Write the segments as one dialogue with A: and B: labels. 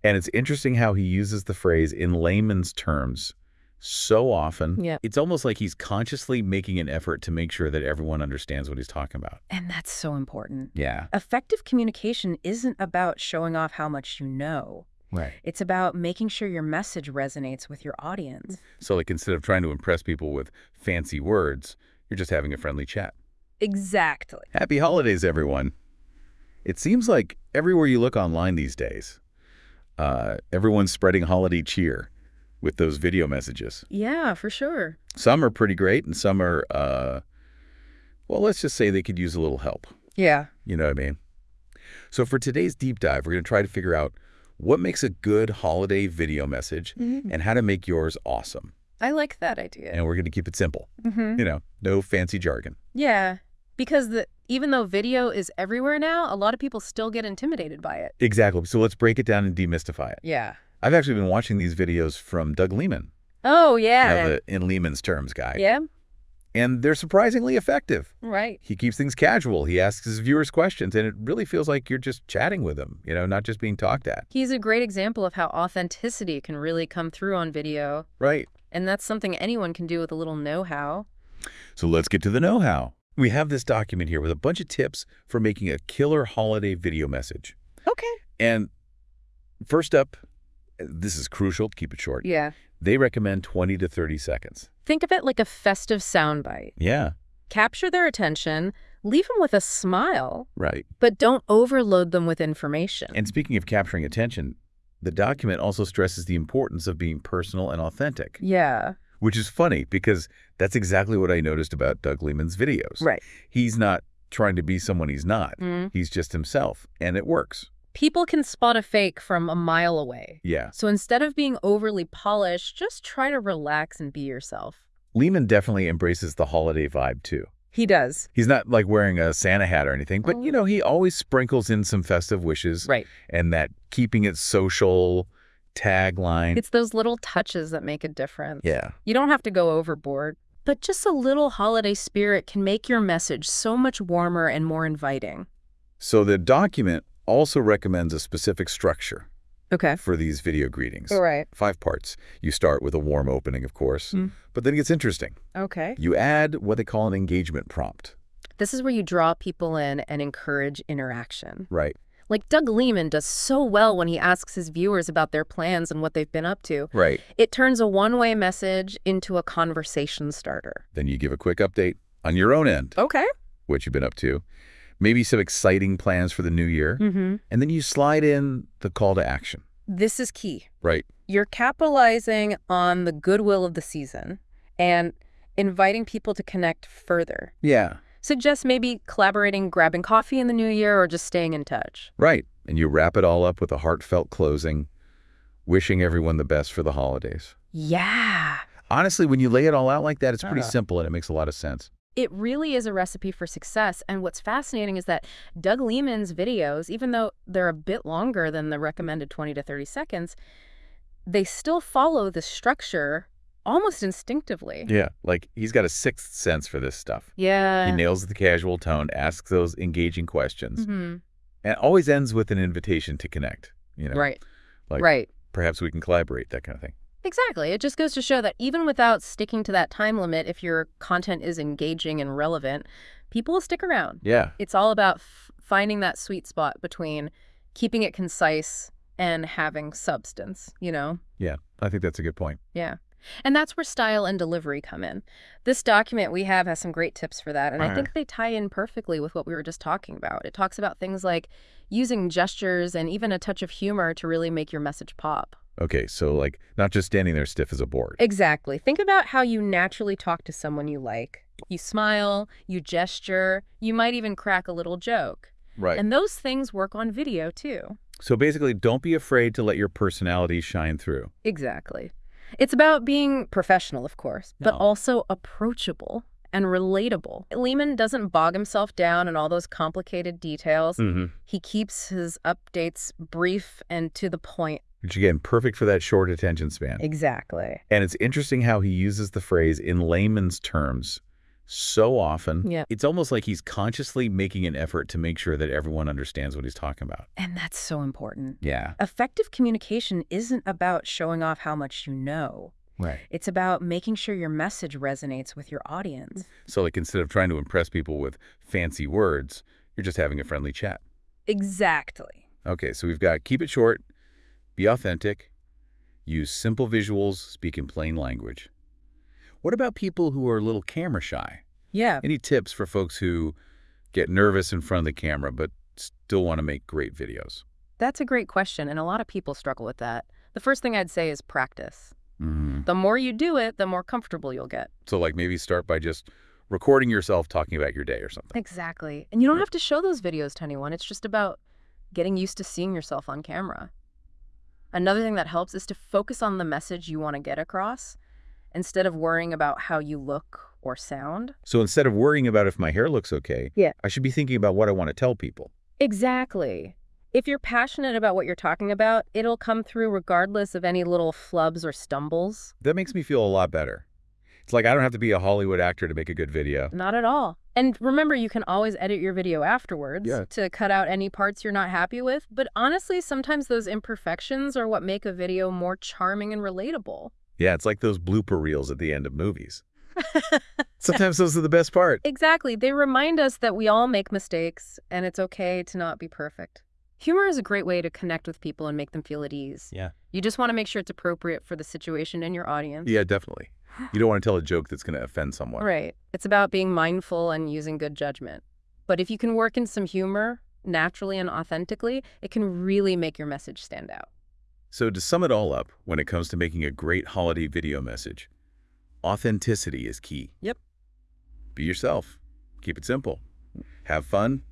A: And it's interesting how he uses the phrase in layman's terms so often.
B: Yeah.
A: It's almost like he's consciously making an effort to make sure that everyone understands what he's talking about.
B: And that's so important.
A: Yeah.
B: Effective communication isn't about showing off how much you know.
A: Right.
B: It's about making sure your message resonates with your audience.
A: So like instead of trying to impress people with fancy words, you're just having a friendly chat.
B: Exactly.
A: Happy holidays, everyone. It seems like everywhere you look online these days, everyone's spreading holiday cheer with those video messages.
B: Yeah, for sure.
A: Some are pretty great and some are, well, let's just say they could use a little help.
B: Yeah.
A: You know what I mean? So for today's deep dive, we're going to try to figure out what makes a good holiday video message and how to make yours awesome.
B: I like that idea.
A: And we're going to keep it simple. You know, no fancy jargon.
B: Yeah, because even though video is everywhere now, a lot of people still get intimidated by it.
A: Exactly. So let's break it down and demystify it.
B: Yeah.
A: I've actually been watching these videos from Doug Lehman.
B: Oh, yeah.
A: You know, the In Lehman's Terms guy.
B: Yeah.
A: And they're surprisingly effective.
B: Right.
A: He keeps things casual. He asks his viewers questions, and it really feels like you're just chatting with him, you know, not just being talked at.
B: He's a great example of how authenticity can really come through on video.
A: Right.
B: And that's something anyone can do with a little know-how.
A: So let's get to the know-how. We have this document here with a bunch of tips for making a killer holiday video message.
B: Okay.
A: And first up, this is crucial, keep it short.
B: Yeah.
A: They recommend 20 to 30 seconds.
B: Think of it like a festive soundbite.
A: Yeah.
B: Capture their attention, leave them with a smile,
A: Right.
B: but don't overload them with information.
A: And speaking of capturing attention, the document also stresses the importance of being personal and authentic.
B: Yeah.
A: Which is funny because that's exactly what I noticed about Doug Lehman's videos.
B: Right.
A: He's not trying to be someone he's not. He's just himself, and it works.
B: People can spot a fake from a mile away.
A: Yeah.
B: So instead of being overly polished, just try to relax and be yourself.
A: Lehman definitely embraces the holiday vibe, too.
B: He does.
A: He's not like wearing a Santa hat or anything, but, you know, he always sprinkles in some festive wishes.
B: Right.
A: And that keeping it social tagline.
B: It's those little touches that make a difference.
A: Yeah.
B: You don't have to go overboard. But just a little holiday spirit can make your message so much warmer and more inviting.
A: So the document also recommends a specific structure
B: Okay.
A: for these video greetings.
B: All right.
A: 5 parts. You start with a warm opening, of course, but then it gets interesting.
B: Okay.
A: You add what they call an engagement prompt.
B: This is where you draw people in and encourage interaction.
A: Right.
B: Like Doug Lehman does so well when he asks his viewers about their plans and what they've been up to.
A: Right.
B: It turns a one-way message into a conversation starter.
A: Then you give a quick update on your own end,
B: Okay.
A: what you've been up to, maybe some exciting plans for the new year, and then you slide in the call to action.
B: This is key.
A: Right.
B: You're capitalizing on the goodwill of the season and inviting people to connect further.
A: Yeah.
B: Suggest maybe collaborating, grabbing coffee in the new year, or just staying in touch.
A: Right. And you wrap it all up with a heartfelt closing, wishing everyone the best for the holidays.
B: Yeah.
A: Honestly, when you lay it all out like that, it's pretty simple and it makes a lot of sense.
B: It really is a recipe for success. And what's fascinating is that Doug Lehman's videos, even though they're a bit longer than the recommended 20 to 30 seconds, they still follow the structure almost instinctively.
A: Yeah. Like he's got a sixth sense for this stuff.
B: Yeah.
A: He nails the casual tone, asks those engaging questions, and always ends with an invitation to connect. You know,
B: Right.
A: Like,
B: Right.
A: perhaps we can collaborate, that kind of thing.
B: Exactly. It just goes to show that even without sticking to that time limit, if your content is engaging and relevant, people will stick around.
A: Yeah.
B: It's all about finding that sweet spot between keeping it concise and having substance, you know?
A: Yeah. I think that's a good point.
B: Yeah. And that's where style and delivery come in. This document we have has some great tips for that, and I think they tie in perfectly with what we were just talking about. It talks about things like using gestures and even a touch of humor to really make your message pop.
A: Okay. So like not just standing there stiff as a board.
B: Exactly. Think about how you naturally talk to someone you like. You smile, you gesture, you might even crack a little joke.
A: Right.
B: And those things work on video too.
A: So basically, don't be afraid to let your personality shine through.
B: Exactly. It's about being professional, of course, but
A: No.
B: also approachable and relatable. Lehman doesn't bog himself down in all those complicated details. He keeps his updates brief and to the point.
A: Which again, perfect for that short attention span.
B: Exactly.
A: And it's interesting how he uses the phrase in layman's terms so often.
B: Yeah.
A: It's almost like he's consciously making an effort to make sure that everyone understands what he's talking about.
B: And that's so important.
A: Yeah.
B: Effective communication isn't about showing off how much you know.
A: Right.
B: It's about making sure your message resonates with your audience.
A: So like instead of trying to impress people with fancy words, you're just having a friendly chat.
B: Exactly.
A: Okay, so we've got keep it short, be authentic, use simple visuals, speak in plain language. What about people who are a little camera shy?
B: Yeah.
A: Any tips for folks who get nervous in front of the camera but still want to make great videos?
B: That's a great question, and a lot of people struggle with that. The first thing I'd say is practice.
A: Mm-hmm.
B: The more you do it, the more comfortable you'll get.
A: So like maybe start by just recording yourself talking about your day or something.
B: Exactly. And you don't have to show those videos to anyone. It's just about getting used to seeing yourself on camera. Another thing that helps is to focus on the message you want to get across instead of worrying about how you look or sound.
A: So instead of worrying about if my hair looks okay,
B: Yeah.
A: I should be thinking about what I want to tell people.
B: Exactly. If you're passionate about what you're talking about, it'll come through regardless of any little flubs or stumbles.
A: That makes me feel a lot better. It's like I don't have to be a Hollywood actor to make a good video.
B: Not at all. And remember, you can always edit your video afterwards
A: Yeah.
B: to cut out any parts you're not happy with. But honestly, sometimes those imperfections are what make a video more charming and relatable.
A: Yeah, it's like those blooper reels at the end of movies. Sometimes those are the best part.
B: Exactly. They remind us that we all make mistakes, and it's okay to not be perfect. Humor is a great way to connect with people and make them feel at ease.
A: Yeah.
B: You just want to make sure it's appropriate for the situation and your audience.
A: Yeah, definitely. You don't want to tell a joke that's going to offend someone.
B: Right. It's about being mindful and using good judgment. But if you can work in some humor, naturally and authentically, it can really make your message stand out.
A: So to sum it all up, when it comes to making a great holiday video message, authenticity is key.
B: Yep.
A: Be yourself. Keep it simple. Have fun.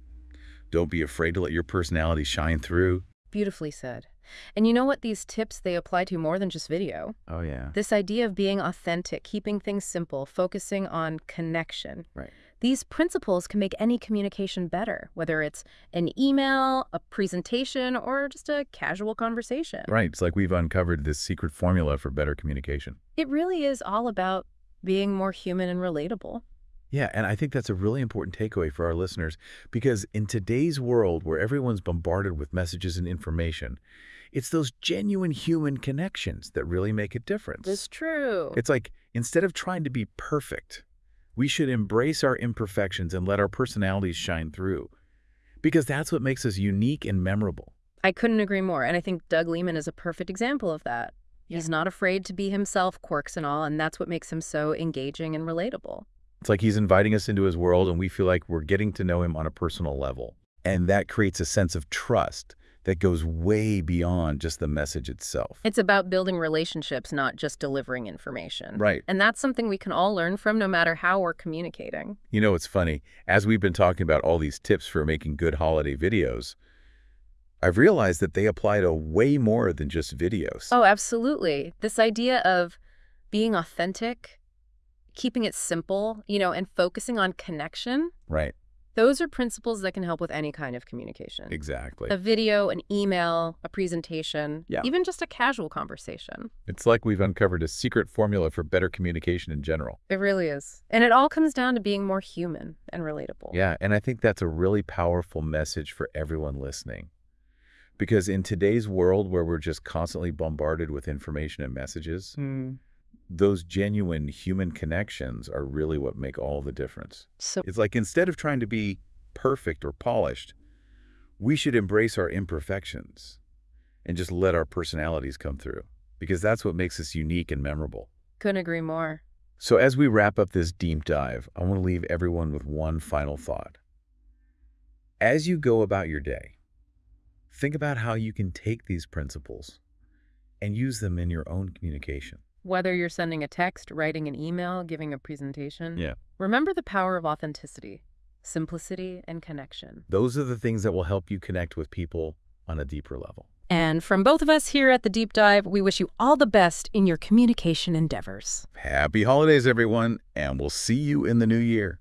A: Don't be afraid to let your personality shine through.
B: Beautifully said. And you know what? These tips, they apply to more than just video.
A: Oh, yeah.
B: This idea of being authentic, keeping things simple, focusing on connection.
A: Right.
B: These principles can make any communication better, whether it's an email, a presentation, or just a casual conversation.
A: Right. It's like we've uncovered this secret formula for better communication.
B: It really is all about being more human and relatable.
A: Yeah, and I think that's a really important takeaway for our listeners because in today's world where everyone's bombarded with messages and information, it's those genuine human connections that really make a difference.
B: It's true.
A: It's like instead of trying to be perfect, we should embrace our imperfections and let our personalities shine through because that's what makes us unique and memorable.
B: I couldn't agree more, and I think Doug Lehman is a perfect example of that. He's not afraid to be himself, quirks and all, and that's what makes him so engaging and relatable.
A: It's like he's inviting us into his world and we feel like we're getting to know him on a personal level. And that creates a sense of trust that goes way beyond just the message itself.
B: It's about building relationships, not just delivering information.
A: Right.
B: And that's something we can all learn from no matter how we're communicating.
A: You know, it's funny. As we've been talking about all these tips for making good holiday videos, I've realized that they apply to way more than just videos.
B: Oh, absolutely. This idea of being authentic, keeping it simple, and focusing on connection.
A: Right.
B: Those are principles that can help with any kind of communication.
A: Exactly.
B: A video, an email, a presentation,
A: Yeah.
B: even just a casual conversation.
A: It's like we've uncovered a secret formula for better communication in general.
B: It really is. And it all comes down to being more human and relatable.
A: Yeah, and I think that's a really powerful message for everyone listening. Because in today's world where we're just constantly bombarded with information and messages, those genuine human connections are really what make all the difference.
B: So
A: It's like instead of trying to be perfect or polished, we should embrace our imperfections and just let our personalities come through because that's what makes us unique and memorable.
B: couldn't agree more.
A: So as we wrap up this deep dive, I want to leave everyone with one final thought. As you go about your day, think about how you can take these principles and use them in your own communication.
B: Whether you're sending a text, writing an email, giving a presentation,
A: Yeah.
B: remember the power of authenticity, simplicity, and connection.
A: Those are the things that will help you connect with people on a deeper level.
B: And from both of us here at The Deep Dive, we wish you all the best in your communication endeavors.
A: Happy holidays, everyone, and we'll see you in the new year.